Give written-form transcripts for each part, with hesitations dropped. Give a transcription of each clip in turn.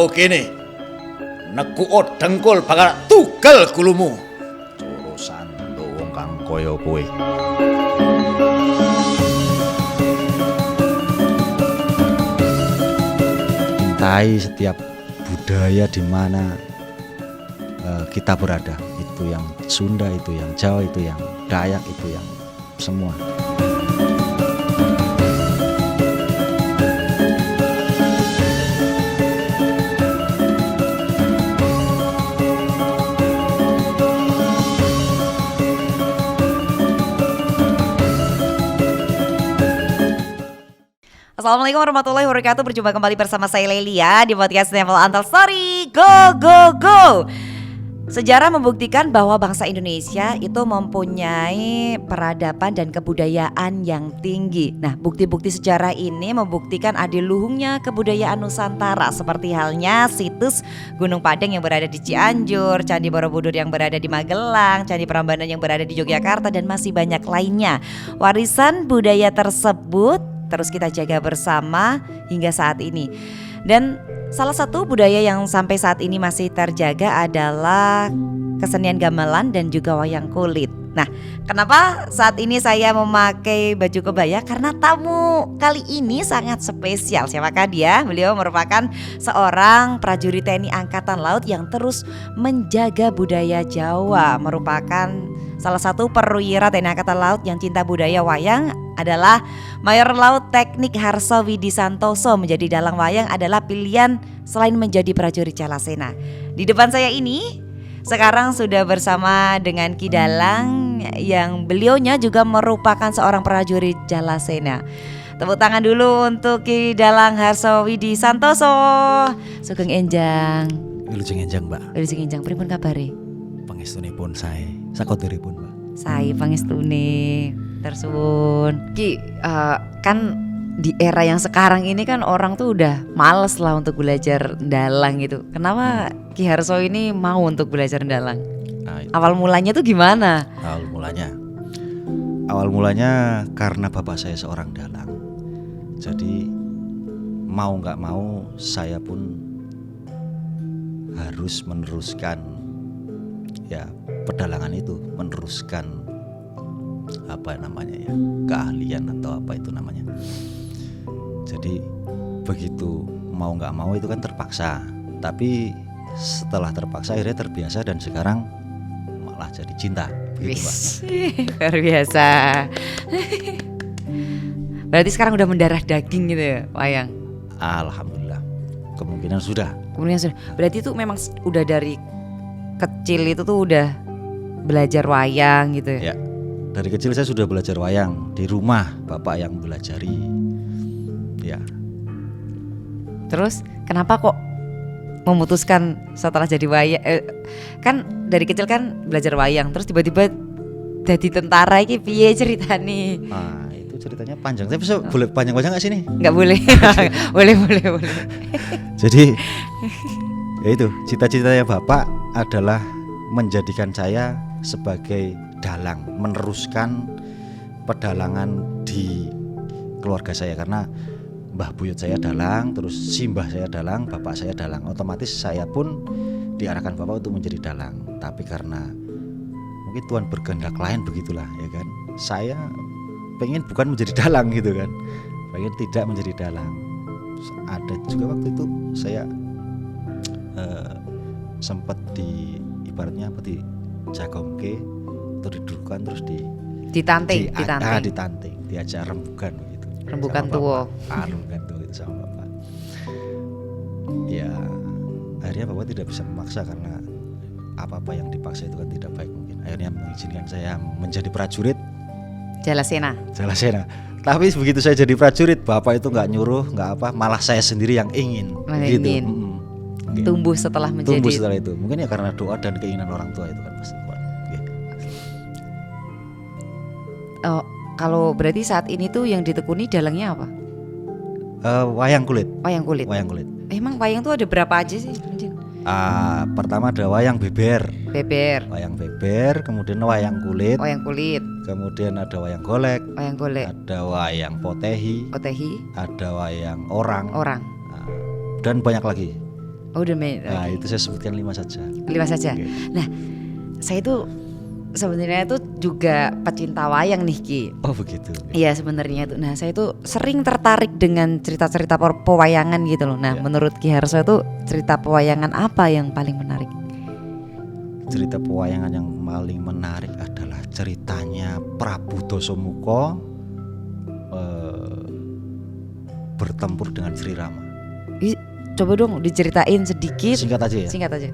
Yo kene. Nekuk dengkul bakal tugal gulumu. Urusan wong kang kaya kowe. Cintai setiap budaya di mana kita berada. Itu yang Sunda, itu yang Jawa, itu yang Dayak, itu yang semua. Assalamualaikum warahmatullahi wabarakatuh. Berjumpa kembali bersama saya Lelia di podcast Nevel Untold Story. Go go go. Sejarah membuktikan bahwa bangsa Indonesia itu mempunyai peradaban dan kebudayaan yang tinggi. Nah, bukti-bukti sejarah ini membuktikan adiluhungnya kebudayaan Nusantara, seperti halnya situs Gunung Padang yang berada di Cianjur, Candi Borobudur yang berada di Magelang, Candi Prambanan yang berada di Yogyakarta, dan masih banyak lainnya. Warisan budaya tersebut terus kita jaga bersama hingga saat ini. Dan salah satu budaya yang sampai saat ini masih terjaga adalah kesenian gamelan dan juga wayang kulit. Nah, kenapa saat ini saya memakai baju kebaya? Karena tamu kali ini sangat spesial. Siapakah dia? Beliau merupakan seorang prajurit TNI Angkatan Laut yang terus menjaga budaya Jawa. Merupakan salah satu perwira TNI Angkatan Laut yang cinta budaya wayang adalah Mayor Laut Teknik Harso Widi Santoso. Menjadi dalang wayang adalah pilihan selain menjadi prajurit Jalasena. Di depan saya ini sekarang sudah bersama dengan Ki Dalang yang beliaunya juga merupakan seorang prajurit Jalasena. Tepuk tangan dulu untuk Ki Dalang Harso Widi Santoso. Sugeng enjang. Wilujeng enjang, Mbak. Wilujeng enjang, pripun kabare? Pangestunipun sae, sakoderipun, Mbak. Sae pangestune. Tersuwun. Ki, kan di era yang sekarang ini kan orang tuh udah males lah untuk belajar ndalang gitu. Kenapa Ki Harso ini mau untuk belajar ndalang? Nah, Awal mulanya tuh gimana? Awal mulanya karena bapak saya seorang dalang. Jadi mau nggak mau saya pun harus meneruskan ya pedalangan itu, meneruskan apa namanya ya, keahlian atau apa itu namanya. Jadi begitu mau nggak mau itu kan terpaksa. Tapi setelah terpaksa akhirnya terbiasa dan sekarang malah jadi cinta. Begitu, Mbak. Luar biasa. Berarti sekarang udah mendarah daging gitu ya wayang? Alhamdulillah. Kemungkinan sudah. Berarti itu memang udah dari kecil itu tuh udah belajar wayang gitu ya? Ya. Dari kecil saya sudah belajar wayang. Di rumah bapak yang belajari. Ya. Terus kenapa kok memutuskan setelah jadi wayang? Kan dari kecil kan belajar wayang, terus tiba-tiba jadi tentara iki piye ceritane? Nah, itu ceritanya panjang. Tapi boleh panjang-panjang nggak sih nih? Nggak boleh. boleh. Jadi ya itu cita-citanya bapak adalah menjadikan saya sebagai dalang, meneruskan pedalangan di keluarga saya karena mbah buyut saya dalang, terus simbah saya dalang, bapak saya dalang. Otomatis saya pun diarahkan bapak untuk menjadi dalang. Tapi karena mungkin Tuhan berkehendak lain begitulah ya kan. Saya pengen bukan menjadi dalang gitu kan. Pengen tidak menjadi dalang. Ada juga waktu itu saya sempat di ibaratnya apa di jagongke atau didudukan terus ditanting, diajak rembukan begitu. Rembukan tua. Rembukan tua itu sama bapak. Ya akhirnya bapak tidak bisa memaksa karena apa-apa yang dipaksa itu kan tidak baik mungkin. Akhirnya mengizinkan saya menjadi prajurit Jalasena. Tapi begitu saya jadi prajurit, bapak itu nggak nyuruh, nggak apa, malah saya sendiri yang ingin. Gitu. Tumbuh setelah menjadi. Tumbuh setelah itu. Mungkin ya karena doa dan keinginan orang tua itu kan pasti. Oh, kalau berarti saat ini tuh yang ditekuni dalangnya apa? Wayang kulit. Wayang kulit. Emang wayang tuh ada berapa aja sih? Pertama ada wayang beber. Wayang beber, kemudian wayang kulit. Kemudian ada wayang golek. Ada wayang potehi. Ada Ada wayang orang. Orang. Dan banyak lagi. Oh udah main. Nah itu saya sebutkan 5 saja. 5 saja. Oke. Nah saya itu sebenarnya itu juga pecinta wayang nih Ki. Oh begitu. Iya sebenarnya itu. Nah saya itu sering tertarik dengan cerita-cerita pewayangan gitu loh. Nah Ya. menurut Ki Harso itu cerita pewayangan apa yang paling menarik? Cerita pewayangan yang paling menarik adalah ceritanya Prabu Dasamuka bertempur dengan Sri Rama. Coba dong diceritain sedikit. Singkat aja ya. Singkat aja.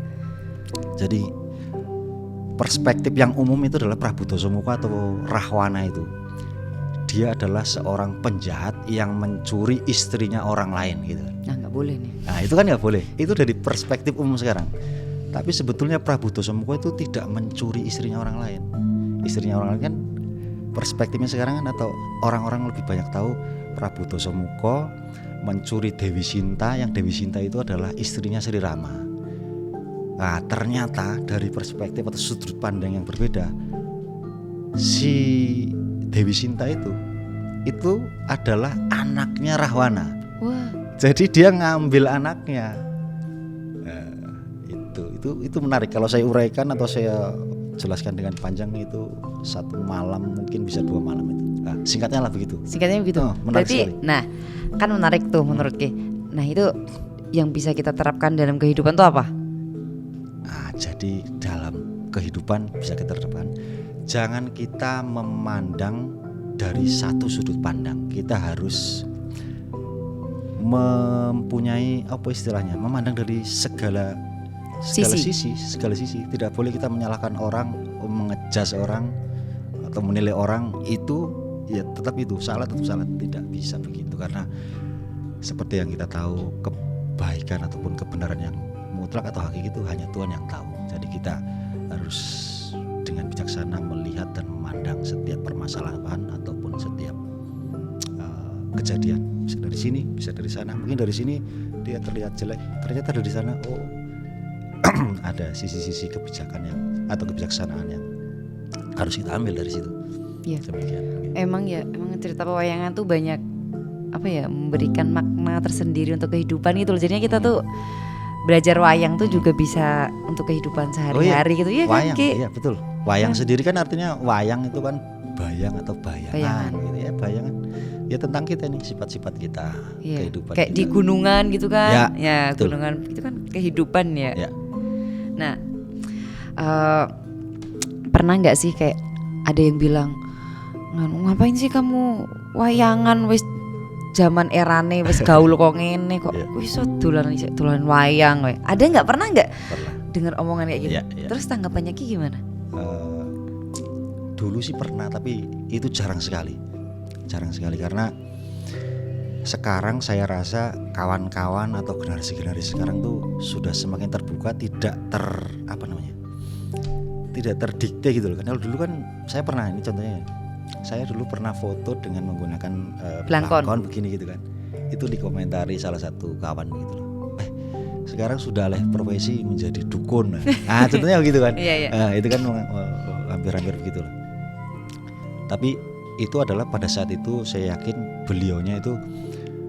Jadi perspektif yang umum itu adalah Prabu Dasamuka atau Rahwana itu. Dia adalah seorang penjahat yang mencuri istrinya orang lain gitu. Nah nggak boleh nih. Nah itu kan nggak boleh. Itu dari perspektif umum sekarang. Tapi sebetulnya Prabu Dasamuka itu tidak mencuri istrinya orang lain. Istrinya orang lain kan perspektifnya sekarang kan, atau orang-orang lebih banyak tahu Prabu Dasamuka mencuri Dewi Sinta, yang Dewi Sinta itu adalah istrinya Sri Rama. Nah ternyata dari perspektif atau sudut pandang yang berbeda, si Dewi Sinta itu adalah anaknya Rahwana. Wah. Jadi dia ngambil anaknya. Nah, itu menarik. Kalau saya uraikan atau saya jelaskan dengan panjang itu 1 malam, mungkin bisa 2 malam itu. Nah, singkatnya lah begitu. Singkatnya begitu. Oh, menarik Berarti, sekali. nah kan menarik tuh menurut Ki. Nah itu yang bisa kita terapkan dalam kehidupan tuh apa? Nah, jadi dalam kehidupan bisa kita terapkan. Jangan kita memandang dari satu sudut pandang. Kita harus mempunyai apa istilahnya? Memandang dari segala sisi. Tidak boleh kita menyalahkan orang, mengejas orang atau menilai orang. Itu ya tetap itu salah, tetap salah. Tidak bisa begitu, karena seperti yang kita tahu, kebaikan ataupun kebenaran yang mutlak atau hakiki itu hanya Tuhan yang tahu. Jadi kita harus dengan bijaksana melihat dan memandang setiap permasalahan ataupun setiap kejadian. Bisa dari sini, bisa dari sana. Mungkin dari sini dia terlihat jelek, ternyata dari sana ada sisi-sisi kebijakan yang atau kebijaksanaan yang harus kita ambil dari situ. Iya. Demikian. Emang cerita pewayangan tuh banyak memberikan makna tersendiri untuk kehidupan gitu loh. Jadinya kita tuh belajar wayang tuh juga bisa untuk kehidupan sehari-hari gitu ya kan Wayang, Ki? iya betul. Wayang sendiri kan artinya wayang itu kan bayang atau bayangan Bayangan. gitu ya, bayangan. Ya tentang kita nih, sifat-sifat kita, Iya. kehidupan Kayak kita. di gunungan gitu kan? Ya, betul. Gunungan itu kan kehidupan ya. Ya. Nah, pernah nggak sih kayak ada yang bilang, ngapain sih kamu wayangan wis zaman erane wis gaul kok ngene kok Iya. wis dolan wayang we. Ada nggak, pernah nggak Pernah. dengar omongan kayak gitu? Iya, iya. Terus tanggapannya Ki gimana? Dulu sih pernah, tapi itu jarang sekali karena sekarang saya rasa kawan-kawan atau generasi-generasi sekarang tuh sudah semakin terbuka, tidak terdikte gitu loh. Karena dulu kan saya pernah, ini contohnya, saya dulu pernah foto dengan menggunakan belangkon begini gitu kan. Itu dikomentari salah satu kawan begitu loh. Sekarang sudah alih profesi menjadi dukun. Nah, contohnya begitu kan. Iya. Itu kan hampir-hampir begitu loh. Tapi itu adalah pada saat itu saya yakin beliaunya itu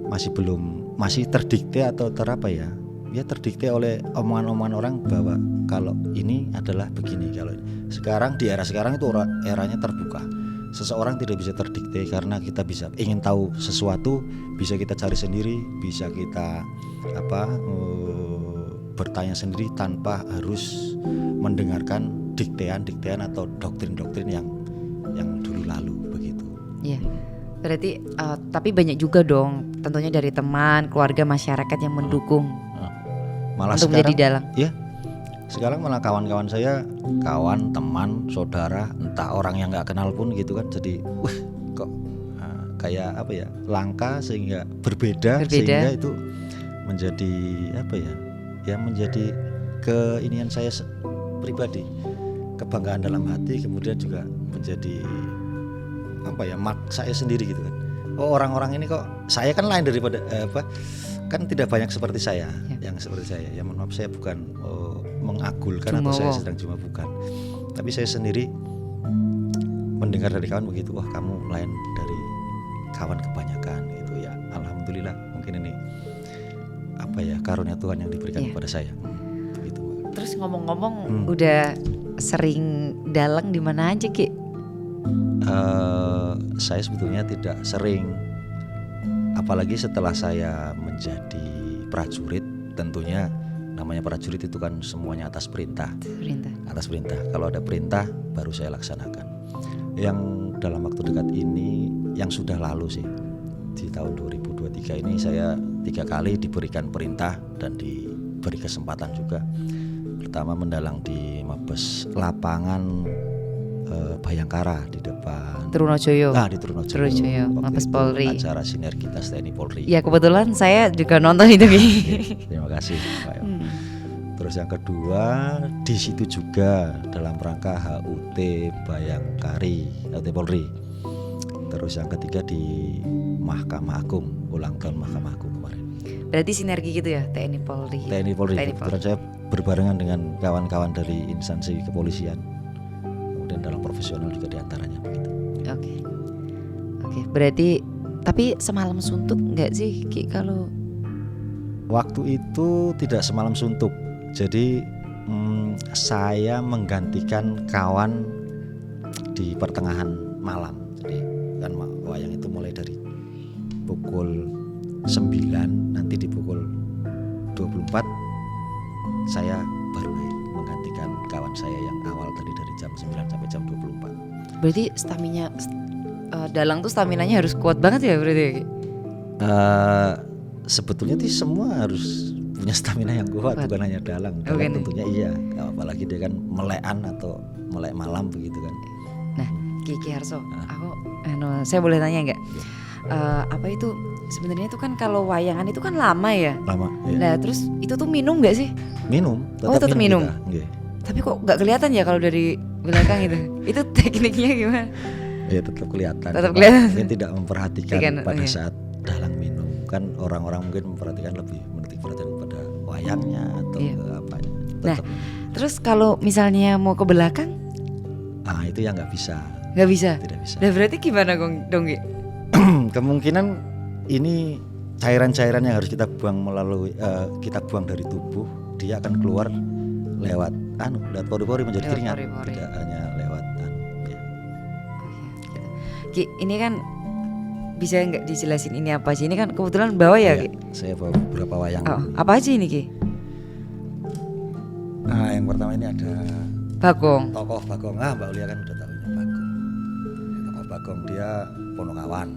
masih terdikte atau terdikte oleh omongan-omongan orang bahwa kalau ini adalah begini. Kalau sekarang di era sekarang itu eranya terbuka. Seseorang tidak bisa terdikte, karena kita bisa ingin tahu sesuatu bisa kita cari sendiri, bisa kita bertanya sendiri tanpa harus mendengarkan diktean atau doktrin-doktrin yang dulu lalu begitu. Iya. Berarti tapi banyak juga dong tentunya dari teman, keluarga, masyarakat yang mendukung Malah untuk sekarang, menjadi dalang. ya sekarang malah kawan-kawan saya, teman, saudara, entah orang yang nggak kenal pun gitu kan, jadi kok kayak langka sehingga berbeda sehingga itu menjadi menjadi keinian saya pribadi, kebanggaan dalam hati, kemudian juga menjadi saya sendiri gitu kan. Orang-orang ini kok, saya kan lain daripada kan tidak banyak seperti saya yang seperti saya. Ya mohon maaf, saya bukan mengagulkan atau saya sedang cuma bukan. Tapi saya sendiri mendengar dari kawan begitu, wah kamu lain dari kawan kebanyakan gitu ya. Alhamdulillah, mungkin ini apa ya, karunia Tuhan yang diberikan Iya. kepada saya. Begitu. Terus ngomong-ngomong udah sering dalang di mana aja Ki? Saya sebetulnya tidak sering, apalagi setelah saya menjadi prajurit. Tentunya namanya prajurit itu kan semuanya atas perintah. Atas perintah. Kalau ada perintah baru saya laksanakan. Yang dalam waktu dekat ini, yang sudah lalu sih, di tahun 2023 ini saya 3 kali diberikan perintah dan diberi kesempatan juga. Pertama mendalang di Mabes Lapangan Bayangkara di depan Trunojoyo. di Trunojoyo. Trunojoyo, Waktu Mabes itu Polri. acara sinergitas TNI Polri. Ya kebetulan saya juga nonton itu Ki. Terima kasih Pak Yo. Terus yang kedua di situ juga dalam rangka HUT Bayangkari, HUT Polri. Terus yang ketiga di Mahkamah Agung, ulang tahun Mahkamah Agung kemarin. Berarti sinergi gitu ya TNI Polri. TNI Polri. TNI Polri. Kebetulan saya berbarengan dengan kawan-kawan dari instansi kepolisian, kemudian dalam profesional juga diantaranya begitu. Oke, berarti tapi semalam suntuk nggak sih Ki kalau? Waktu itu tidak semalam suntuk, jadi saya menggantikan kawan di pertengahan malam. Jadi kan wayang itu mulai dari pukul 9, nanti di pukul 24 saya baru naik menggantikan kawan saya yang awal tadi dari jam 9 sampai jam 24. Berarti dalang tuh staminanya harus kuat banget ya berarti ya Ki? Sebetulnya sih semua harus punya stamina yang kuat, bukan hanya dalang. Dalang tentunya iya, apalagi dia kan melekan atau melek malam begitu kan. Nah, Ki Harso, saya boleh tanya nggak? Apa itu sebenarnya itu kan kalau wayangan itu kan lama ya? Lama. Iya. Nah, terus itu tuh minum nggak sih? Minum, tetap minum. Kita. Tapi kok nggak kelihatan ya kalau dari belakang itu? Itu tekniknya gimana? Ya tetap kelihatan. Mungkin tidak memperhatikan pada saat dalang minum. Kan orang-orang mungkin memperhatikan lebih menitik perhatian pada wayangnya atau ke apanya. Nah, terus kalau misalnya mau ke belakang? Itu yang nggak bisa. Nggak bisa. Tidak bisa. Nah berarti gimana dong Ki? Kemungkinan ini cairan-cairan yang harus kita buang kita buang dari tubuh, dia akan keluar lewat pori-pori menjadi keringat, tidak hanya lewat ya. Ki, ini kan bisa nggak dijelasin ini apa sih? Ini kan kebetulan bawa ya Ki? Saya bawa beberapa wayang. Apa aja ini Ki? Nah, yang pertama ini ada Bagong. Tokoh Bagong. Mbak Ulia kan udah tahu ini Bagong. Tokoh Bagong dia Ponokawan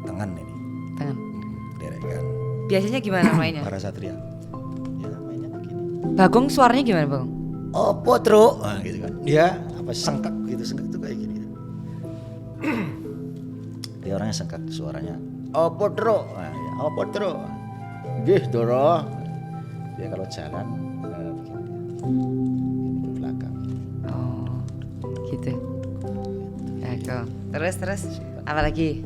Tengen ini. Tengen. Derekan. Biasanya gimana mainnya? Para Satria. Ya mainnya begini. Bagong suaranya gimana Bagong? Opo tro, gitu kan. Dia sengkak gitu, sengkak itu kayak gini. Dia orangnya sengkak suaranya. Opo tro, opo tro. Nggih, Doro. Dia kalau jalan begini ke belakang. Oh, gitu. Terus apa lagi?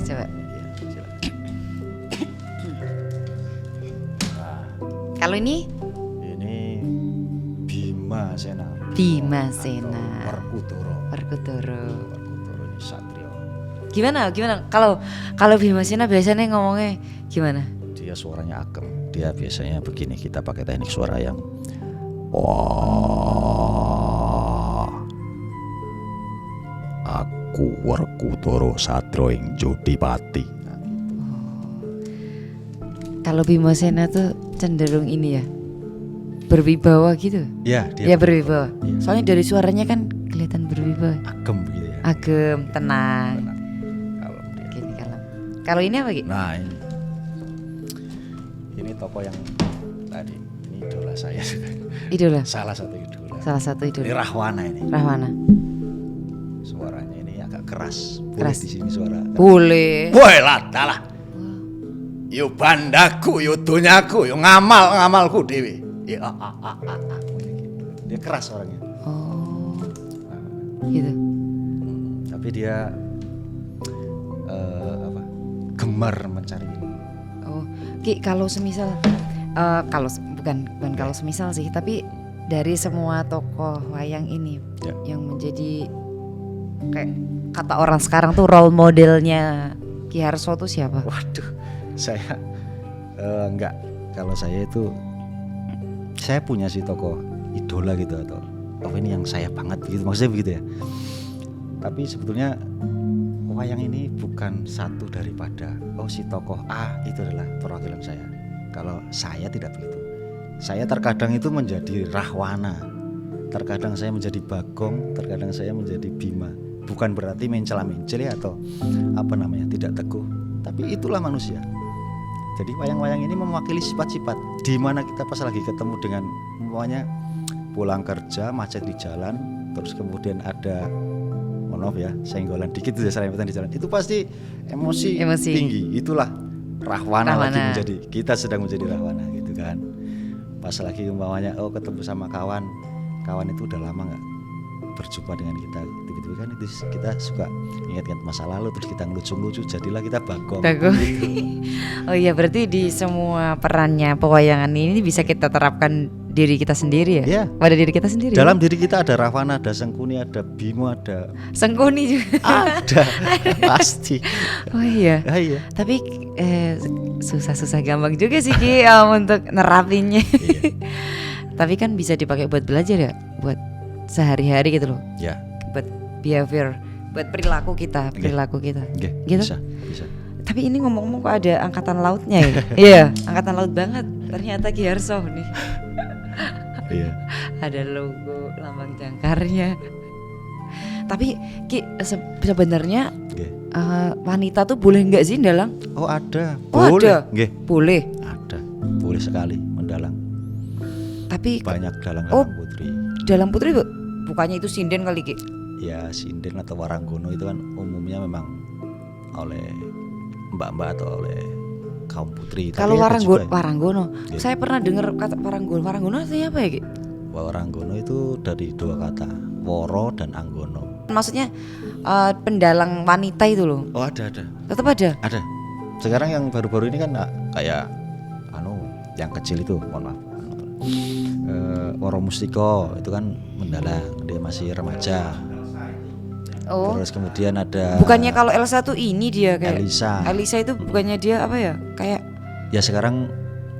Coba. Kalau ini Bima Sena. Werkudara ini Satrio. Gimana? Kalau Bima Sena biasanya ngomongnya gimana? Dia suaranya agem. Dia biasanya begini, kita pakai teknik suara yang aku Werkudara Satrio ing Jodipati. Kalau Bima Sena tuh cenderung ini ya, berwibawa gitu. Ya, dia berwibawa. Ya. Soalnya dari suaranya kan kelihatan berwibawa. Agem gitu ya. Agem, tenang. Kalem dia. Gini kalem. Kalau ini apa gitu? Nah, ini tokoh yang tadi, ini idola saya. Idola. Salah satu idola. Ini Rahwana ini. Rahwana. Suaranya ini agak keras. Boleh di sini suara. Boleh. Woi lah. Yo bandaku, yo donyaku, yo ngamalku dewe. Ya, dia keras orangnya. Oh, gitu. Tapi dia gemar mencari ini. Oh, Ki, kalau semisal, bukan kalau semisal sih, tapi dari semua tokoh wayang ini yang menjadi kayak kata orang sekarang tuh role modelnya Ki Ki Harso itu siapa? Waduh, saya enggak. Kalau saya itu, saya punya si tokoh idola gitu atau ini yang saya banget gitu, maksudnya begitu ya. Tapi sebetulnya wayang ini bukan satu daripada si tokoh A itu adalah perwakilan saya. Kalau saya tidak begitu. Saya terkadang itu menjadi Rahwana, terkadang saya menjadi Bagong, terkadang saya menjadi Bima. Bukan berarti mencela-mencel ya atau tidak teguh, tapi itulah manusia. Jadi wayang-wayang ini mewakili sifat-sifat di mana kita pas lagi ketemu dengan umpamanya pulang kerja macet di jalan, terus kemudian ada maaf ya senggolan dikit itu serempetan di jalan, itu pasti emosi tinggi. Itulah Rahwana lagi kita sedang menjadi Rahwana gitu kan. Pas lagi umpamanya ketemu sama kawan itu udah lama nggak berjumpa dengan kita gitu kan, itu kita suka ingat-ingat masa lalu terus kita ngelucu-lucu, jadilah kita Bagong. Oh iya, berarti di semua perannya pewayangan ini bisa kita terapkan diri kita sendiri ya? Iya. Pada diri kita sendiri. Dalam diri kita ada Rahwana, ada Sengkuni, ada Bimo, ada Sengkuni juga. Ada pasti. Oh iya. Iya. Tapi susah-susah gampang juga sih Ki untuk nerapinnya. Iya. Tapi kan bisa dipakai buat belajar ya, buat sehari-hari gitu loh. Ya. Buat behavior, buat perilaku kita. Gitu? Bisa. Tapi ini ngomong-ngomong kok ada angkatan lautnya ya? Iya, angkatan laut banget. Ternyata Ki Harso nih. Iya. Ada logo lambang jangkarnya. Tapi Ki sebenarnya wanita tuh boleh nggak sih mendalang? Oh ada. Boleh. Nggih. Boleh. Ada. Boleh sekali mendalang. Tapi banyak dalang putri. Dalang putri bukannya itu sinden kali Ki? Ya sinden atau waranggono itu kan umumnya memang oleh mbak-mbak atau oleh kaum putri. Kalau waranggono, saya pernah dengar kata waranggono. Waranggono artinya apa ya Ki? Waranggono itu dari dua kata, woro dan anggono. Maksudnya pendalang wanita itu loh. Oh ada. Tetap ada. Ada. Sekarang yang baru-baru ini kan kayak yang kecil itu, mohon maaf. Woro Mustiko itu kan mendalang, dia masih remaja. Oh. Terus kemudian ada. Bukannya kalau Elsa tuh ini dia kayak Elisa itu bukannya dia apa ya? Kayak. Ya sekarang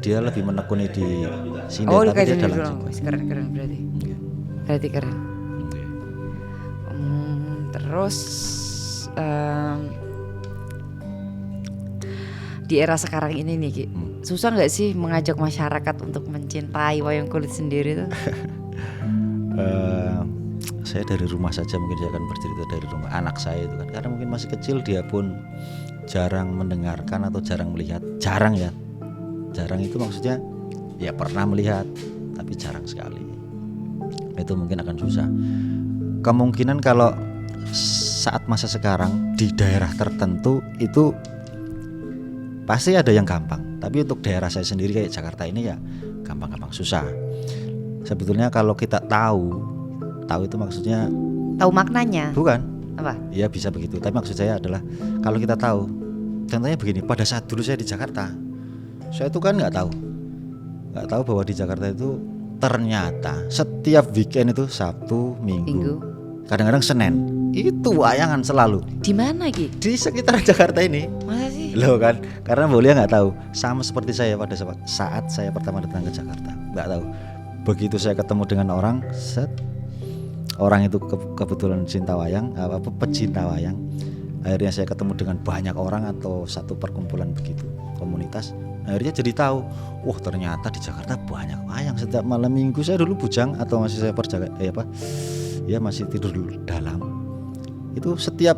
dia lebih menekuni di sini. Oh, tapi dia dalam juga. Keren berarti. Berarti keren. Terus di era sekarang ini nih Ki, susah nggak sih mengajak masyarakat untuk mencintai wayang kulit sendiri tuh? Saya dari rumah saja mungkin saya akan bercerita dari rumah anak saya itu kan, karena mungkin masih kecil dia pun jarang mendengarkan atau jarang melihat, jarang itu maksudnya ya pernah melihat tapi jarang sekali, itu mungkin akan susah. Kemungkinan kalau saat masa sekarang di daerah tertentu itu pasti ada yang gampang, tapi untuk daerah saya sendiri kayak Jakarta ini ya gampang-gampang susah. Sebetulnya kalau kita tahu itu maksudnya tahu maknanya. Bukan. Apa? Ya bisa begitu. Tapi maksud saya adalah kalau kita tahu, contohnya begini. Pada saat dulu saya di Jakarta, saya itu kan nggak tahu bahwa di Jakarta itu ternyata setiap weekend itu Sabtu, Minggu. Kadang-kadang Senin itu wayangan selalu. Di mana Ki? Di sekitar Jakarta ini. Masa sih? Loh kan? Karena Bolia nggak tahu. Sama seperti saya pada saat saya pertama datang ke Jakarta, nggak tahu. Begitu saya ketemu dengan orang, orang itu kebetulan cinta wayang, pecinta wayang. Akhirnya saya ketemu dengan banyak orang atau satu perkumpulan begitu, komunitas. Akhirnya jadi tahu, ternyata di Jakarta banyak wayang. Setiap malam Minggu saya dulu bujang atau masih saya masih tidur dulu dalam. Itu setiap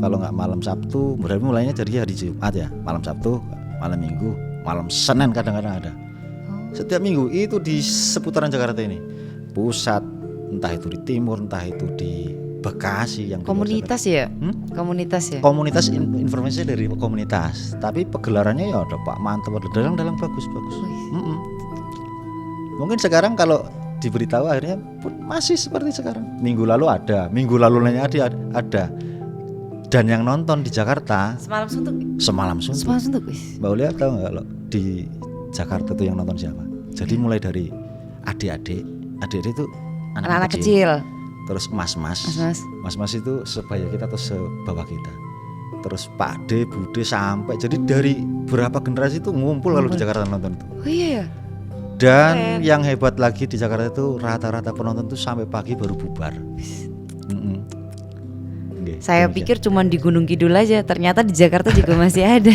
kalau nggak malam Sabtu, berarti mulainya dari hari Jumat ya, malam Sabtu, malam Minggu, malam Senin kadang-kadang ada. Setiap minggu itu di seputaran Jakarta ini, pusat, entah itu di timur, entah itu di Bekasi yang komunitas ya? Komunitas ya? Komunitas informasinya dari komunitas, tapi pegelarannya ya ada Pak Mantep, ada dalang bagus. Mungkin sekarang kalau diberitahu akhirnya pun masih seperti sekarang. Minggu lalu ada, minggu lalunya ada. Dan yang nonton di Jakarta Semalam Suntuk. Mbak Ulia tahu nggak kalau di Jakarta itu yang nonton siapa? Jadi mulai dari adik-adik itu anak-anak kecil. Terus mas-mas itu sebaya kita atau sebawah kita. terus Pak D, Bude sampai jadi dari berapa generasi itu ngumpul kalau di Jakarta nonton itu. Oh iya ya. Dan Keren. yang hebat lagi di Jakarta itu rata-rata penonton tuh sampai pagi baru bubar. Nggih, Saya demikian. pikir cuman di Gunung Kidul aja, ternyata di Jakarta juga masih ada.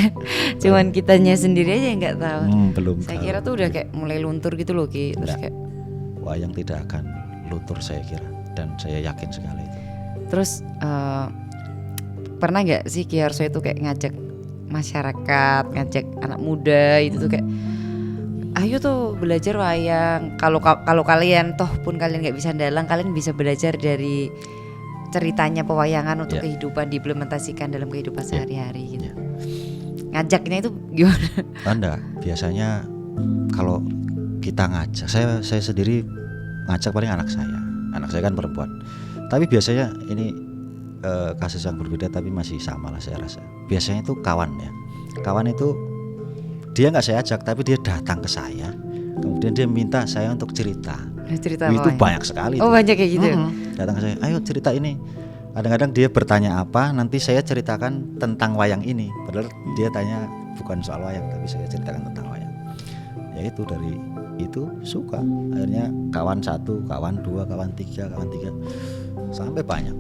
Cuman kitanya sendiri aja yang nggak tahu. Belum Saya tahu. kira tuh udah kayak mulai luntur gitu loh Ki. Terus Nggak. kayak Wayang tidak akan luntur saya kira, dan saya yakin sekali itu. terus pernah nggak sih Ki Harso itu kayak ngajak masyarakat, ngajak anak muda itu tuh kayak ayo tuh belajar wayang. Kalau kalian toh pun kalian nggak bisa dalang, kalian bisa belajar dari ceritanya pewayangan untuk Ya. kehidupan, diimplementasikan dalam kehidupan sehari-hari gitu. Ya. Ngajaknya itu gimana? Anda biasanya kalau kita ngajak, saya sendiri ngajak paling anak saya kan perempuan. Tapi biasanya ini kasus yang berbeda tapi masih sama lah saya rasa. Biasanya itu kawan ya, kawan itu dia nggak saya ajak tapi dia datang ke saya, kemudian dia minta saya untuk cerita. Cerita Itu apa? banyak sekali. Oh tuh. banyak kayak gitu. Datang ke saya, ayo cerita ini. Kadang-kadang dia bertanya apa, nanti saya ceritakan tentang wayang ini. Padahal dia tanya bukan soal wayang, tapi saya ceritakan tentang wayang. Ya itu dari itu suka. Akhirnya kawan 1, kawan 2, kawan 3, sampai banyak.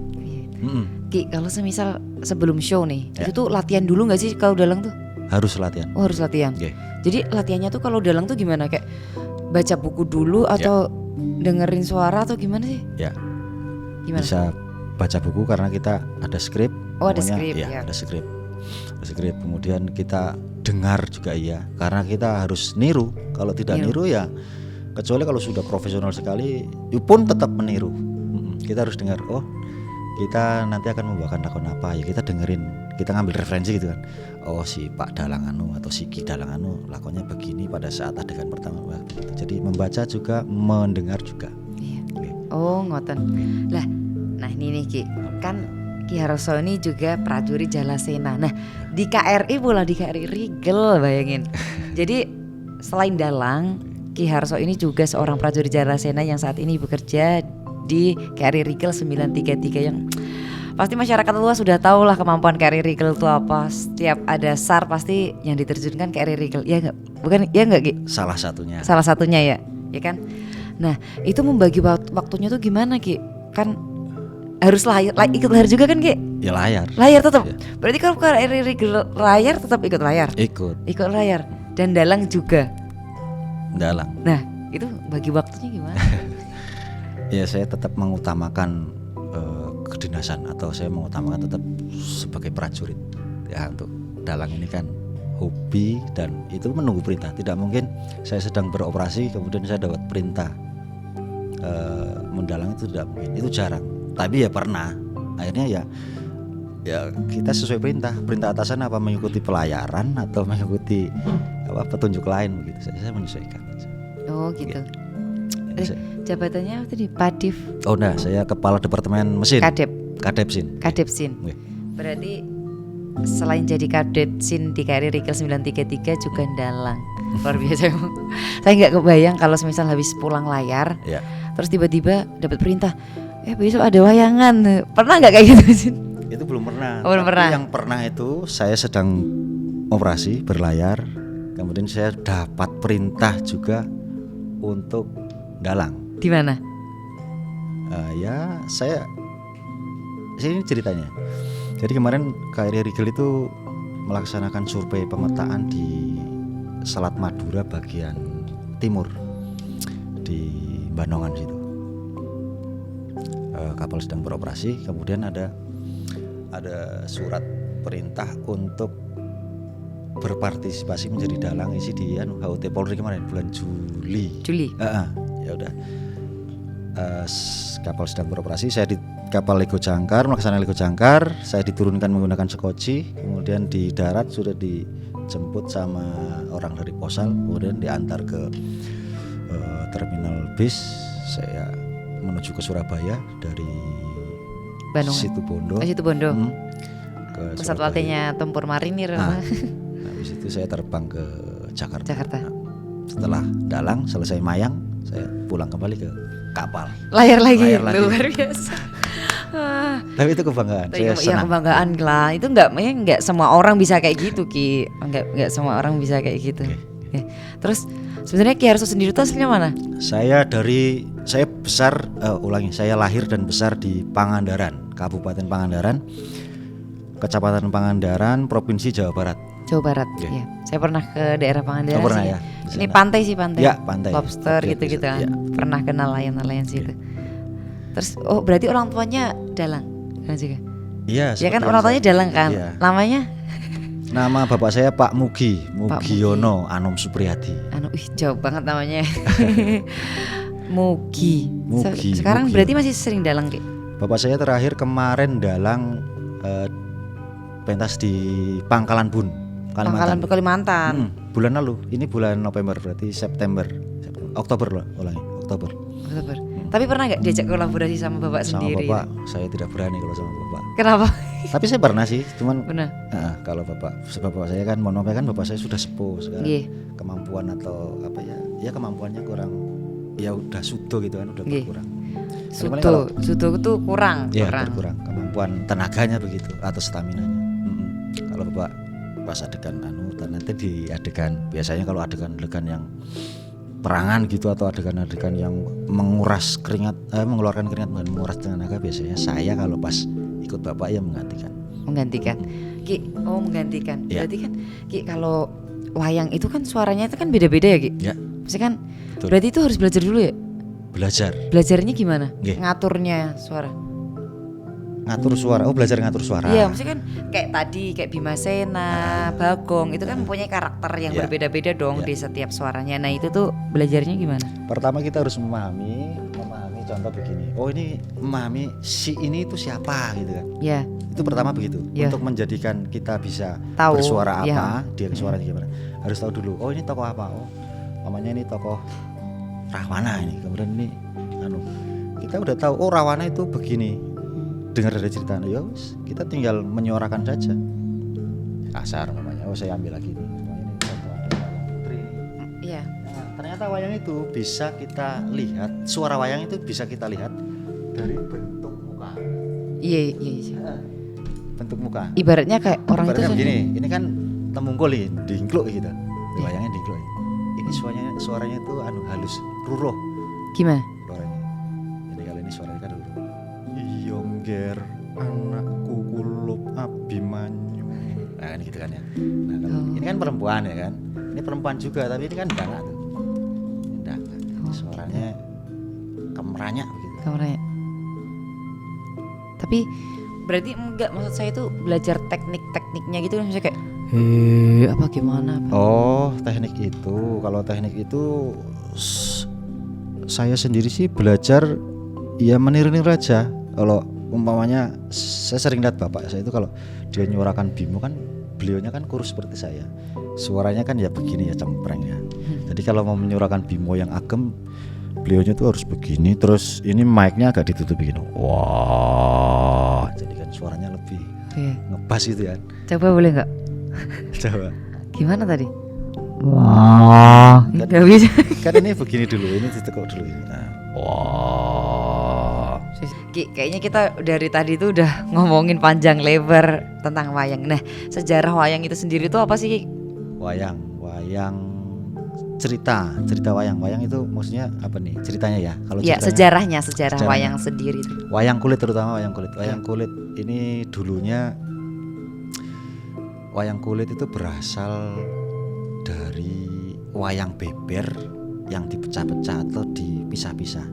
Ki, kalau semisal sebelum show nih, Ya. itu tuh latihan dulu nggak sih kalau dalang tuh? Harus latihan. Oh harus latihan. Oke. Jadi latihannya tuh kalau dalang tuh gimana? Kayak baca buku dulu atau dengerin suara atau gimana sih? Ya. Gimana? Bisa baca buku karena kita ada skrip. Oh, ada Pokoknya, skrip, ya, ya. ada skrip. Ada skrip. Kemudian kita dengar juga iya, karena kita harus niru. Kalau tidak niru ya, kecuali kalau sudah profesional sekali, itu pun tetap meniru. Kita harus dengar. Oh, kita nanti akan membawakan lakon apa ya, kita dengerin, kita ngambil referensi gitu kan. Oh, si Pak Dalang anu atau si Ki Dalang anu lakonnya begini pada saat adegan pertama gitu. Jadi membaca juga, mendengar juga. Iya. Oke. Oh ngoten. Lah, nah ini nih Ki, kan Ki Harso ini juga prajurit Jalasena. Nah di KRI pula, di KRI Rigel bayangin. Jadi selain dalang, Ki Harso ini juga seorang prajurit Jalasena yang saat ini bekerja di KRI Rigel 933 yang pasti masyarakat luas sudah tahu lah kemampuan KRI Rigel itu apa. Setiap ada SAR pasti yang diterjunkan KRI Rigel. Ya enggak? Bukan ya enggak Ki? Salah satunya. Salah satunya ya kan. Nah itu membagi waktunya tuh gimana Ki? Kan harus ikut layar juga kan Ki? Ya layar. Layar tetap. Ya. Berarti kalau KRI layar tetap ikut layar. Ikut layar dan dalang juga. Dalang. Nah itu bagi waktunya gimana? Ya saya tetap mengutamakan kedinasan, atau saya mengutamakan tetap sebagai prajurit ya. Untuk dalang ini kan hobi dan itu menunggu perintah. Tidak mungkin saya sedang beroperasi kemudian saya dapat perintah mendalang, itu tidak mungkin, itu jarang. Tapi ya pernah, akhirnya ya kita sesuai perintah atasan, apa mengikuti pelayaran atau mengikuti apa petunjuk lain begitu. Saya menyesuaikan. Oh gitu. Saya- Jabatannya apa tadi? Padif. Oh nah, saya kepala departemen mesin. Kadepsin. Kadepsin. Oke. Berarti selain jadi Kadepsin di KRI Rigel 933 juga dalang. Luar biasa. Saya nggak kebayang kalau semisal habis pulang layar, Ya. terus tiba-tiba dapat perintah, besok ada wayangan. Pernah nggak kayak gitu sih? Itu belum pernah. Oh, belum Tapi pernah. Yang pernah itu saya sedang operasi berlayar, kemudian saya dapat perintah juga untuk dalang. Di mana? Ya saya ini ceritanya. Jadi kemarin KRI Rigel itu melaksanakan survei pemetaan di Selat Madura bagian timur di Bandongan situ. Kapal sedang beroperasi, kemudian ada surat perintah untuk berpartisipasi menjadi dalang isi di HUT Polri kemarin bulan Juli. Ya udah. Kapal sedang beroperasi, saya di kapal Lego Jangkar, melaksanakan Lego Jangkar, saya diturunkan menggunakan sekoci, kemudian di darat sudah dijemput sama orang dari Posal, kemudian diantar ke terminal bis. Saya menuju ke Surabaya dari Bandung. Situbondo. Situbondo. Ke Pusat Surabaya. latihannya tempur marinir. Habis itu saya terbang ke Jakarta. Jakarta. Setelah dalang selesai mayang, saya pulang kembali ke kapal. Layar lagi. Layar lagi. Luar biasa. Tapi itu kebanggaan. Saya Ya senang. kebanggaan lah. Itu nggak semua orang bisa kayak gitu Ki. Nggak semua orang bisa kayak gitu. Oke. Terus sebenarnya Ki Harso sendiri tuh aslinya mana? Saya besar saya lahir dan besar di Pangandaran, Kabupaten Pangandaran, Kecamatan Pangandaran, Provinsi Jawa Barat. Jawa Barat. Ya. Saya pernah ke daerah Pangandaran. Pernah sih. ya. Ini pantai sih pantai. Ya, pantai. Lobster Oke, gitu-gitu bisa. kan. Ya. Pernah ke nelayan situ. Terus berarti orang tuanya dalang kan juga. Iya. Ya kan seperti orang yang tuanya saya- dalang kan. Iya. Namanya Nama bapak saya Pak Mugi. Mugiono Anom Supriyadi. jauh banget namanya. Mugi. Mugi, Sekarang Mugi. berarti masih sering dalang Ki? Bapak saya terakhir kemarin dalang pentas di Pangkalan Bun, Pangkalan Kalimantan. Kalimantan. Bulan lalu, ini bulan November berarti Oktober loh, Oktober. Oktober. Tapi pernah nggak diajak kolaborasi sama bapak Sama sendiri? bapak, saya tidak berani kalau sama bapak. Kenapa? Tapi saya pernah sih, cuman Benar. kalau bapak saya kan bapak saya sudah sepuh sekarang. Nggih. Kemampuan atau apa ya kemampuannya kurang, ya udah sudo gitu kan, udah Nggih. berkurang. Paling kalau- Sudo itu kurang. Ya berkurang kemampuan tenaganya begitu atau staminanya. Kalau bapak pas adegan nanti di adegan biasanya kalau adegan yang perangan gitu atau adegan-adegan yang menguras keringat, mengeluarkan keringat bukan menguras tenaga, biasanya saya kalau pas ikut bapak ya menggantikan. Ki, menggantikan. Ya. Berarti kan Ki kalau wayang itu kan suaranya itu kan beda-beda ya Ki. Ya Maksudnya kan betul. berarti itu harus belajar dulu ya. Belajar Belajarnya gimana? Nggih. Ngaturnya suara. ngatur suara, belajar ngatur suara. Iya, maksudnya kan kayak tadi kayak Bima Sena, Bagong itu kan mempunyai karakter yang Ya. berbeda-beda dong Ya. di setiap suaranya. Nah, itu tuh belajarnya gimana? Pertama kita harus memahami contoh begini. Oh ini memahami si ini itu siapa gitu kan. Ya, Itu pertama begitu. Ya. Untuk menjadikan kita bisa Tahu, bersuara ya. apa, dia suaranya gimana. Harus tahu dulu. Oh ini tokoh apa? Oh namanya ini tokoh Rahwana ini. Kemudian ini kita udah tahu. Oh Rahwana itu begini. Dengar dari cerita, ya wis, kita tinggal menyuarakan saja. Kasar namanya. Oh saya ambil lagi ini. Namanya ini contoh ada wayang putri. iya. Nah, ternyata wayang itu bisa kita lihat. Suara wayang itu bisa kita lihat dari bentuk muka. Iya. Bentuk muka. Ibaratnya kayak orang Ibaratnya itu begini, ini kan temungkul nih, dingkluk gitu. Wayangnya dingkluk. Ini suaranya itu halus, ruruh gimana? suaranya. Jadi kalau ini suaranya kan ruruh. Iyongger anakku kulup Abimanyu. Nah kan gitu kan ya. Nah, ini kan perempuan ya kan. Ini perempuan juga tapi ini kan dangak tuh. Ini dangak. Suaranya kemeranyak begitu. Kameranya. Tapi berarti enggak, maksud saya itu belajar tekniknya gitu kan, misalnya kayak apa gimana apa? Oh, teknik itu. Kalau teknik itu saya sendiri sih belajar ya meniru-niru aja. Kalau umpamanya saya sering lihat bapak saya itu kalau dia nyuarakan bimo kan beliaunya kan kurus seperti saya. Suaranya kan ya begini ya cempreng ya. Jadi kalau mau menyuarakan bimo yang agem beliaunya tuh harus begini, terus ini mic-nya agak ditutup begini. Wah, jadi kan suaranya lebih Iya. ngebas gitu ya. Coba boleh nggak? Coba. Gimana tadi? Wah, nggak bisa. Kan ini begini dulu, ini ditekuk dulu ini. Nah. Wah. Ki, kayaknya kita dari tadi tuh udah ngomongin panjang lebar tentang wayang. Nah, sejarah wayang itu sendiri tuh apa sih, Ki? Wayang cerita wayang itu maksudnya apa nih ceritanya ya? Kalau Ya, ceritanya, sejarah sejarahnya. wayang sendiri itu. wayang kulit terutama wayang kulit ini dulunya wayang kulit itu berasal dari wayang beber yang dipecah-pecah atau dipisah-pisah.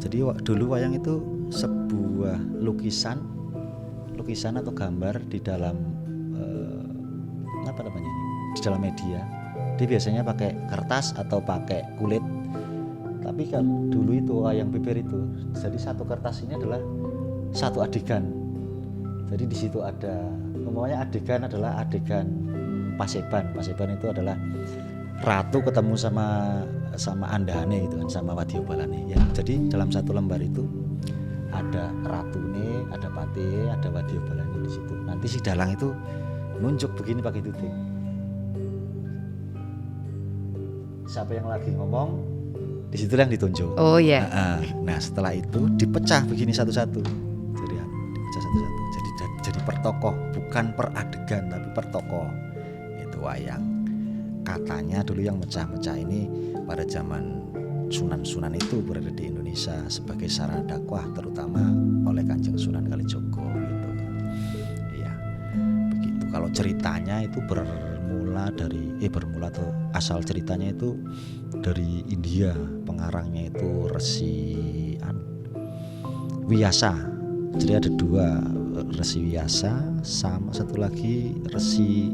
Jadi dulu wayang itu sebuah lukisan atau gambar di dalam apa namanya ini? Di dalam media. Dia biasanya pakai kertas atau pakai kulit. Tapi kan dulu itu wayang beber itu, jadi satu kertas ini adalah satu adegan. Jadi di situ ada, umpamanya adegan adalah adegan Paseban. Paseban itu adalah ratu ketemu sama andane gitu kan, sama wadiobalane. Ya, jadi dalam satu lembar itu ada ratune, ada pate, ada wadiobalane di situ. Nanti si dalang itu nunjuk begini pakai tuting. Siapa yang lagi ngomong, di situ yang ditunjuk. Oh iya. Nah, setelah itu dipecah begini satu-satu. Jadi baca satu-satu. Jadi per tokoh, bukan per adegan tapi per tokoh. Itu wayang. Katanya dulu yang mecah-mecah ini pada zaman Sunan-Sunan itu berada di Indonesia sebagai sarana dakwah, terutama oleh Kanjeng Sunan Kalijogo gitu. Iya. Begitu. Kalau ceritanya itu bermula atau asal ceritanya itu dari India. Pengarangnya itu Resi Vyasa. Jadi ada dua, Resi Vyasa sama satu lagi Resi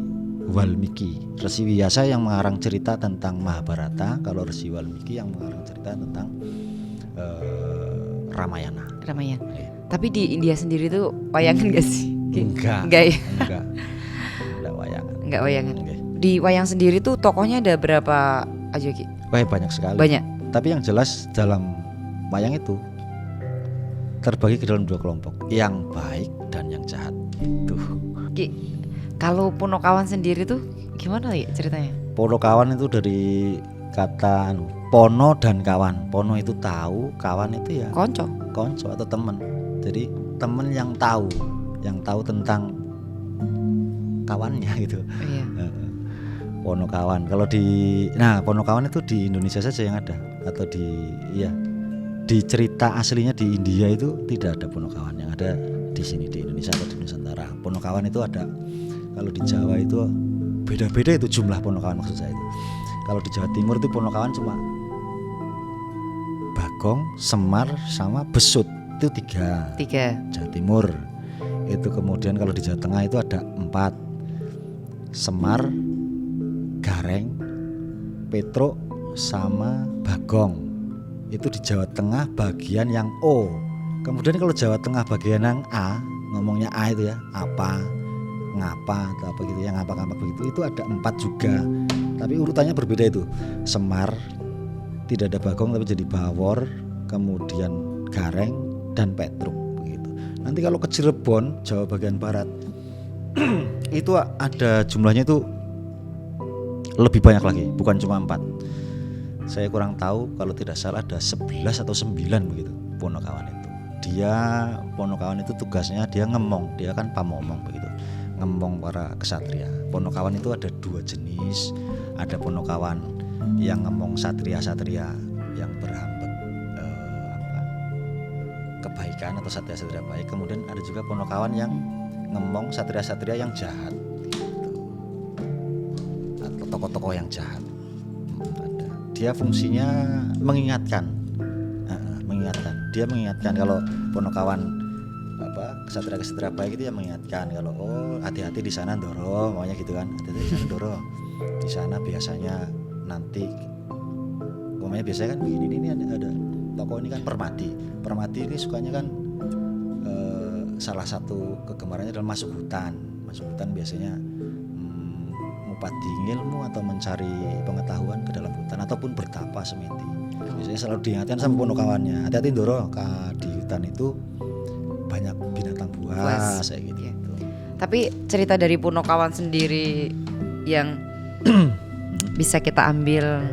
Walmiki. Resi Vyasa yang mengarang cerita tentang Mahabharata, kalau Resi Walmiki yang mengarang cerita tentang Ramayana. Ramayana. Iya. Tapi di India sendiri tuh wayangan gak sih? Enggak. Enggak ya? Enggak wayangan. Enggak wayangan. Oke. Di wayang sendiri tuh tokohnya ada berapa aja Ki? Wah, banyak sekali. Banyak. Tapi yang jelas dalam wayang itu terbagi ke dalam dua kelompok, yang baik dan yang jahat. Itu. Ki, kalau Punokawan sendiri tuh gimana ya ceritanya? Ponokawan itu dari kata pono dan kawan. Pono itu tahu, kawan itu ya Konco. konco atau teman. Jadi teman yang tahu tentang kawannya gitu. Iya. Ponokawan. Ponokawan itu di Indonesia saja yang ada, atau di cerita aslinya di India itu tidak ada Ponokawan. Yang ada di sini di Indonesia atau di Nusantara. Ponokawan itu ada. Kalau di Jawa itu beda-beda itu jumlah Ponokawan, maksud saya itu. Kalau di Jawa Timur itu Ponokawan cuma Bagong, Semar sama Besut. Itu 3. Jawa Timur. Itu kemudian kalau di Jawa Tengah itu ada 4. Semar, Gareng, Petruk sama Bagong. Itu di Jawa Tengah bagian yang O. Kemudian kalau Jawa Tengah bagian yang A, ngomongnya A itu ya, apa, ngapa atau apa gitu, yang ngapa-ngapa begitu, itu ada 4 juga. Tapi urutannya berbeda itu. Semar tidak ada Bagong tapi jadi Bawor, kemudian Gareng dan Petruk begitu. Nanti kalau ke Cirebon, Jawa bagian barat itu ada jumlahnya itu lebih banyak lagi, bukan cuma 4. Saya kurang tahu, kalau tidak salah ada 11 atau 9 begitu Ponokawan itu. Ponokawan itu tugasnya dia ngemong, dia kan pamomong begitu, ngemong para kesatria. Ponokawan itu ada 2 jenis. Ada Ponokawan yang ngemong satria-satria yang berhambek kebaikan atau satria-satria baik. Kemudian ada juga Ponokawan yang ngemong satria-satria yang jahat atau tokoh-tokoh yang jahat. Dia fungsinya mengingatkan. Dia mengingatkan kalau Ponokawan kesatria-kesatria baik itu yang mengingatkan kalau hati-hati di sana Ndoro, maunya gitu kan. Hati-hati di sana Ndoro. Di sana biasanya nanti biasanya kan begini, ini ada tokoh ini kan Permati. Permati ini sukanya kan salah satu kegemarannya adalah masuk hutan. Masuk hutan biasanya mupati ilmu atau mencari pengetahuan ke dalam hutan ataupun bertapa semiti. Biasanya selalu diingatkan sama Ponokawannya, hati-hati Ndoro, di hutan itu banyak binatang buas kayak gitu. Tapi cerita dari Punokawan sendiri yang bisa kita ambil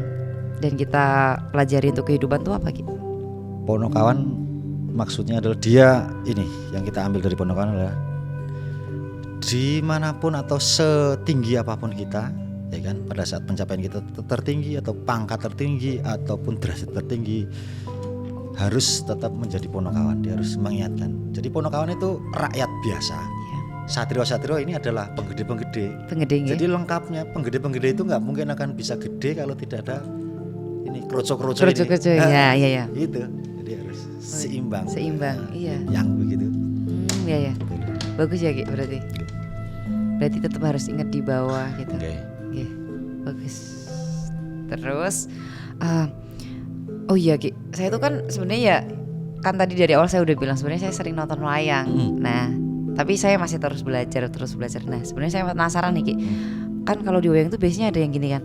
dan kita pelajari untuk kehidupan tuh apa gitu? Ponokawan maksudnya adalah dia ini yang kita ambil dari Ponokawan adalah dimanapun atau setinggi apapun kita, ya kan, pada saat pencapaian kita tertinggi atau pangkat tertinggi ataupun derajat tertinggi, harus tetap menjadi Ponokawan. Dia harus mengingatkan. Jadi Ponokawan itu rakyat biasa. Satrio-satrio ini adalah penggede-penggede. Jadi lengkapnya penggede-penggede itu nggak mungkin akan bisa gede kalau tidak ada ini kroco-kroco ini. Ya. Itu. Jadi harus seimbang. Iya. Yang begitu. Ya. Bagus ya Ki, berarti tetap harus ingat di bawah gitu. Okay. Bagus. Terus oh iya Ki, saya tuh kan sebenarnya ya kan tadi dari awal saya udah bilang sebenarnya saya sering nonton wayang. Nah, tapi saya masih terus belajar. Nah, sebenarnya saya penasaran nih Ki. Kan kalau di wayang tuh biasanya ada yang gini kan.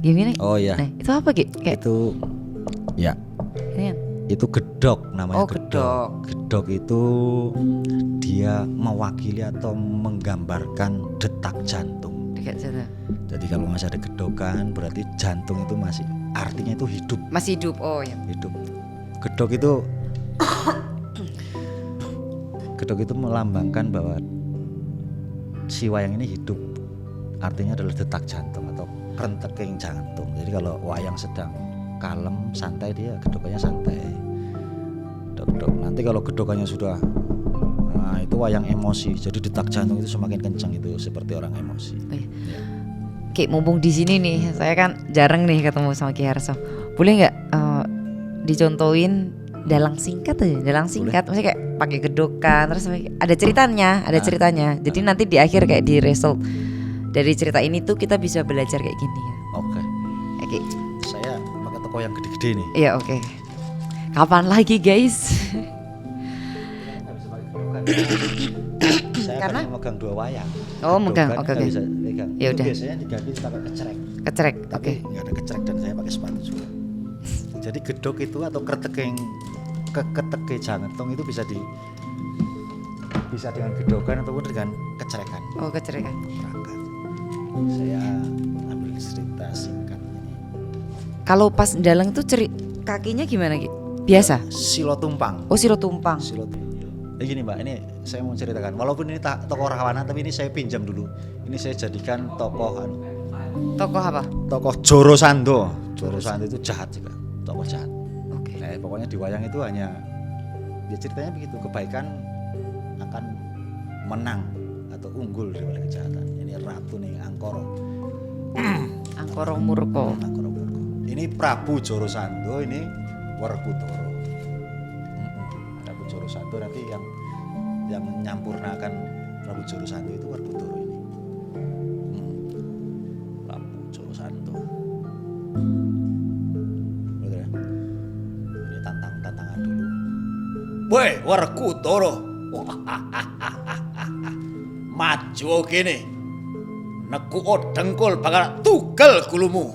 Gini nih. Oh iya. Nah, itu apa Ki? Itu ya. Ini kan? Itu gedok namanya. Gedok. Gedok itu dia mewakili atau menggambarkan detak jantung. Jadi kalau masih ada gedokan berarti jantung itu masih, artinya itu hidup. Masih hidup. Oh ya. Hidup. Gedok itu Gedhog itu melambangkan bahwa si wayang ini hidup, artinya adalah detak jantung atau krenteking jantung. Jadi kalau wayang sedang kalem, santai, dia gedhogannya santai. Gedhog. Nanti kalau gedhogannya sudah, nah itu wayang emosi. Jadi detak jantung itu semakin kencang, itu seperti orang emosi. Ki, mumpung di sini nih, saya kan jarang nih ketemu sama Ki Harso. Boleh nggak dicontohin dalang singkat aja, dalang singkat, maksudnya kayak pakai gedhogan, terus ada ceritanya, Jadi nanti di akhir kayak di result dari cerita ini tuh kita bisa belajar kayak gini ya. Oke. Oke. Saya pakai toko yang gede-gede nih. Iya oke. Kapan lagi guys? Saya Karena? kan megang 2 wayang. Oh megang, Gedhogan oke. nggak bisa pegang. Ya Itu udah. biasanya diganti pakai kecerek. Kecerek, oke. Tapi nggak ada kecerek dan saya pakai sepatu juga. Jadi gedhog itu atau keteke jantung itu bisa dengan gedhogan ataupun dengan kecerekan. Oh kecerekan. Perangkat. Saya ambil cerita singkat ini. Kalau pas dalang tuh kakinya gimana gitu? Biasa. Silo tumpang. Oh silo tumpang. Silo tumpang. Gini Mbak, ini saya mau ceritakan. Walaupun ini tokoh rawanan, tapi ini saya pinjam dulu. Ini saya jadikan tokoh Tokoh apa? tokoh Joro Sando. Joro Sando itu jahat juga, tokoh jahat. Oke. Nah, pokoknya di wayang itu hanya dia ceritanya begitu, kebaikan akan menang atau unggul daripada kejahatan. Ini ratu nih Angkoro. Angkoro Murko. Angkoro Murko. Ini Prabu Joro Sando, ini Werkudara. Prabu Joro Sando nanti yang menyampurnakan Prabu Joro Sando itu Werkudara ini. Prabu Joro Sando. Betul ya? Ini tantangan dulu. Woi, Werkudara. Maju kene. Neku dengkul bakal tugel gulumu.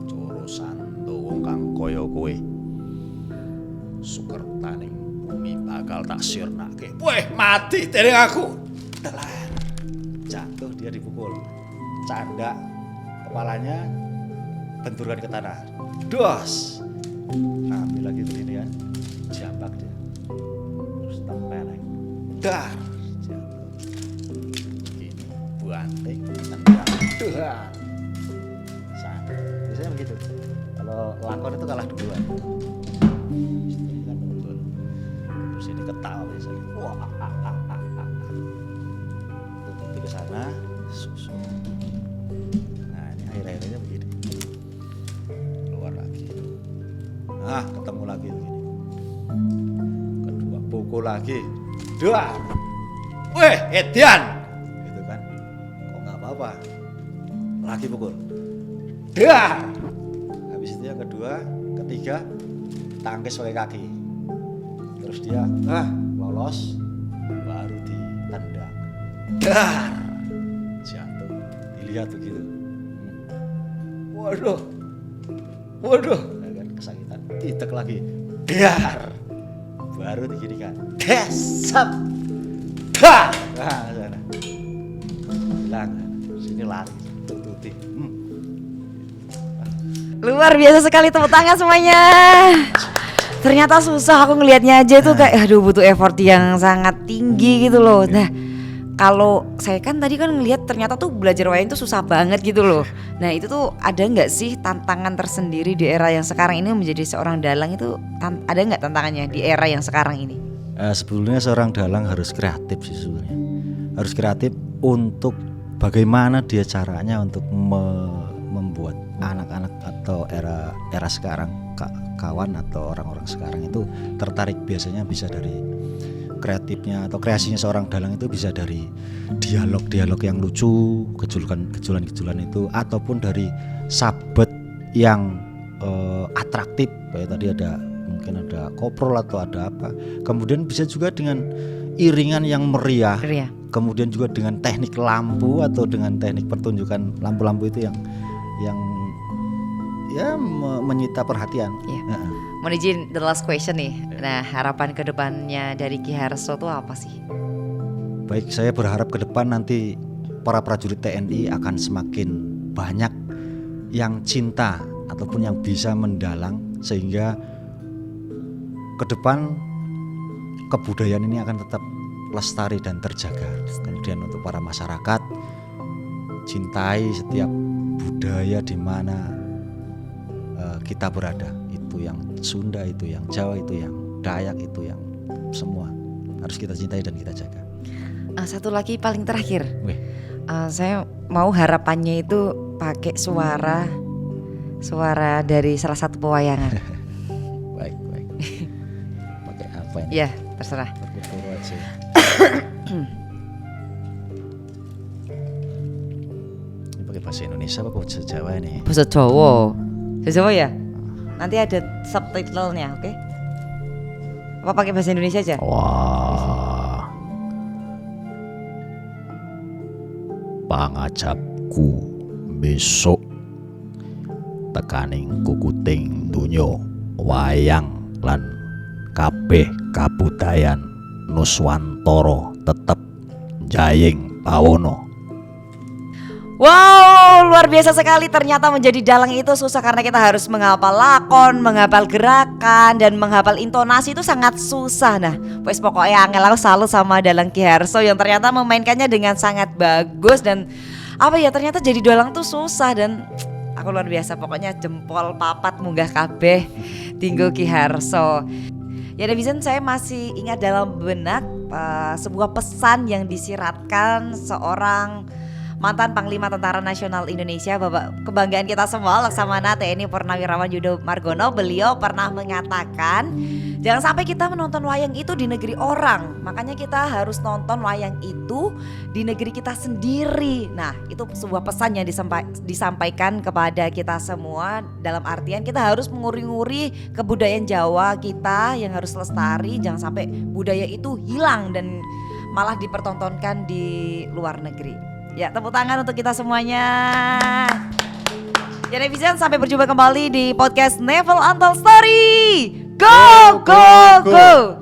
Joro Sando wong kang kaya kowe. Sukertaning bumi bakal tak sirnake. Weh, mati dening aku. Teler. Jatuh dia dipukul. Candak kepalanya benturkan ke tanah. Dos. Ambil lagi begini kan. Jambak dia. Terus tempeleng. Dar. Jatuh. Gini, banting, tendang. Dar. Sana. Biasanya begitu. Kalau lakon itu kalah duluan. Terus ini ketawa biasanya. Wah, tutup ke sana, susu. Nah ini akhir-akhirnya begini. Keluar lagi. Nah ketemu lagi begini. Kedua pukul lagi. Dua. Weh, Edian. Gitu kan. Kok nggak apa-apa. Lagi pukul. Dua. Habis itu yang kedua, ketiga, tangkis pakai kaki. Terus dia lolos, baru ditendang. Dar. Jatuh. Dilihat begitu. Waduh. Ya kan, kesakitan. Ditek lagi. Dar. Baru diginikan. Desep. Dar. Nah, sana. Hilang. Sini lari. Tututi. Luar biasa sekali, tepuk tangan semuanya. Ternyata susah, aku ngelihatnya aja tuh kayak aduh butuh effort yang sangat tinggi gitu loh. Nah, kalau saya kan tadi kan ngelihat ternyata tuh belajar wayang tuh susah banget gitu loh. Nah, itu tuh ada nggak sih tantangan tersendiri di era yang sekarang ini menjadi seorang dalang itu ada nggak tantangannya di era yang sekarang ini? Sebetulnya seorang dalang harus kreatif sih sebenarnya. Harus kreatif untuk bagaimana dia caranya untuk membuat anak-anak atau era sekarang, kawan atau orang-orang sekarang itu tertarik. Biasanya bisa dari kreatifnya atau kreasinya seorang dalang itu bisa dari dialog-dialog yang lucu, kejulan-kejulan itu, ataupun dari sabet yang atraktif. Kayak tadi mungkin ada koprol atau ada apa. Kemudian bisa juga dengan iringan yang meriah. Kemudian juga dengan teknik lampu atau dengan teknik pertunjukan lampu-lampu itu yang menyita perhatian. Iya. Mau izin the last question nih. Nah, harapan kedepannya dari Ki Harso tuh apa sih? Baik, saya berharap ke depan nanti para prajurit TNI akan semakin banyak yang cinta ataupun yang bisa mendalang, sehingga ke depan kebudayaan ini akan tetap lestari dan terjaga. Kemudian untuk para masyarakat, cintai setiap budaya di mana kita berada. Itu yang Sunda, itu yang Jawa, itu yang Dayak, itu yang semua harus kita cintai dan kita jaga. Satu lagi paling terakhir. Weh. Saya mau harapannya itu pakai suara dari salah satu pewayangan. Baik. Pakai apa ini? Ya, terserah. Turu aja. Ini pakai bahasa Indonesia apa bahasa Jawa ini? Bahasa Jawa. Bahasa Jawa ya? Nanti ada subtitlenya, oke? Apa pakai bahasa Indonesia aja? Wah, pangajabku besok tekaning kukuting dunyo wayang lan kabeh kabudayan Nuswantara tetep jayeng pawono. Wow, luar biasa sekali. Ternyata menjadi dalang itu susah karena kita harus menghafal lakon, menghafal gerakan, dan menghafal intonasi itu sangat susah. Nah, wes pokoknya angel, aku salut sama Dalang Ki Harso yang ternyata memainkannya dengan sangat bagus. Dan apa ya, ternyata jadi dalang tuh susah. Dan aku luar biasa, pokoknya jempol papat munggah kabeh tinggo Ki Harso. Ya, Netizen, saya masih ingat dalam benak sebuah pesan yang disiratkan seorang mantan Panglima Tentara Nasional Indonesia, Bapak kebanggaan kita semua, Laksamana TNI Purnawirawan Yudo Margono. Beliau pernah mengatakan, jangan sampai kita menonton wayang itu di negeri orang, makanya kita harus nonton wayang itu di negeri kita sendiri. Nah, itu sebuah pesan yang disampaikan kepada kita semua, dalam artian kita harus menguri-nguri kebudayaan Jawa kita yang harus lestari, jangan sampai budaya itu hilang dan malah dipertontonkan di luar negeri. Ya, tepuk tangan untuk kita semuanya. Ya, Netizen, sampai berjumpa kembali di podcast Nevel Untold Story. Go, go, go.